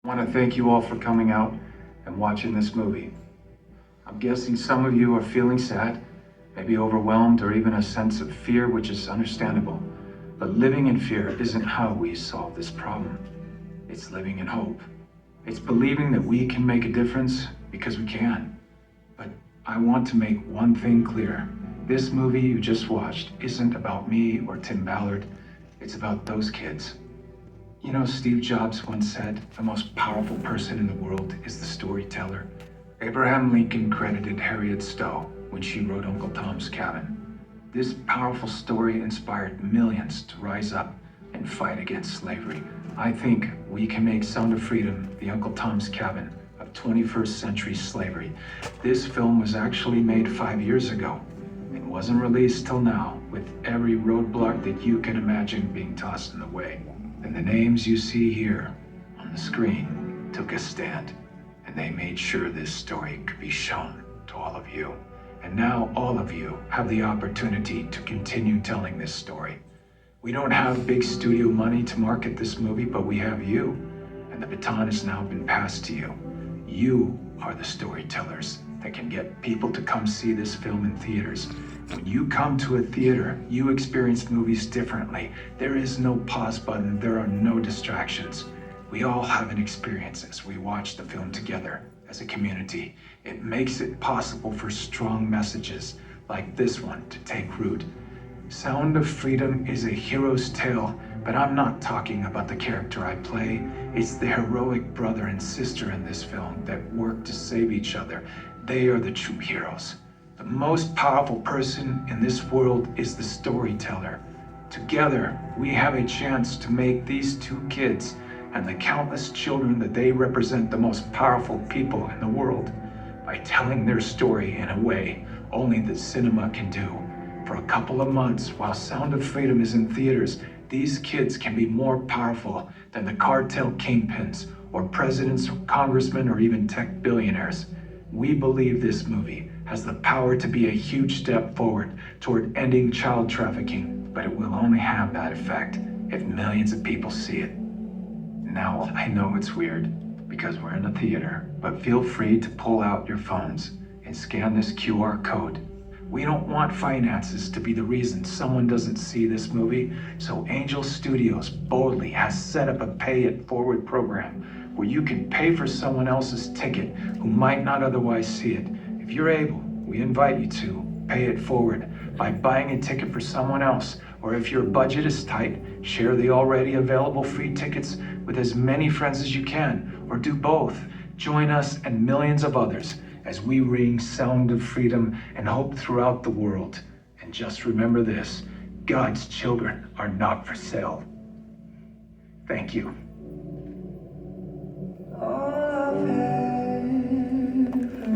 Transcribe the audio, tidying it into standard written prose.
I want to thank you all for coming out and watching this movie. I'm guessing some of you are feeling sad, maybe overwhelmed, or even a sense of fear, which is understandable. But living in fear isn't how we solve this problem. It's living in hope. It's believing that we can make a difference because we can. But I want to make one thing clear. This movie you just watched isn't about me or Tim Ballard. It's about those kids. You know, Steve Jobs once said, the most powerful person in the world is the storyteller. Abraham Lincoln credited Harriet Stowe when she wrote Uncle Tom's Cabin. This powerful story inspired millions to rise up and fight against slavery. I think we can make Sound of Freedom the Uncle Tom's Cabin of 21st century slavery. This film was actually made 5 years ago and wasn't released till now, with every roadblock that you can imagine being tossed in the way. And the names you see here on the screen took a stand, and they made sure this story could be shown to all of you. And now all of you have the opportunity to continue telling this story. We don't have big studio money to market this movie, but we have you, and the baton has now been passed to you. You are the storytellers that can get people to come see this film in theaters. When you come to a theater, you experience movies differently. There is no pause button, there are no distractions. We all have an experience as we watch the film together as a community. It makes it possible for strong messages like this one to take root. Sound of Freedom is a hero's tale, but I'm not talking about the character I play. It's the heroic brother and sister in this film that work to save each other. They are the true heroes. The most powerful person in this world is the storyteller. Together, we have a chance to make these two kids and the countless children that they represent the most powerful people in the world by telling their story in a way only the cinema can do. For a couple of months, while Sound of Freedom is in theaters, these kids can be more powerful than the cartel kingpins or presidents or congressmen or even tech billionaires. We believe this movie has the power to be a huge step forward toward ending child trafficking, but it will only have that effect if millions of people see it. Now, I know it's weird because we're in a theater, but feel free to pull out your phones and scan this QR code. We don't want finances to be the reason someone doesn't see this movie, so Angel Studios boldly has set up a Pay It Forward program where you can pay for someone else's ticket who might not otherwise see it. If you're able, we invite you to pay it forward by buying a ticket for someone else, or if your budget is tight, share the already available free tickets with as many friends as you can, or do both. Join us and millions of others as we ring Sound of Freedom and hope throughout the world. And just remember this, God's children are not for sale. Thank you.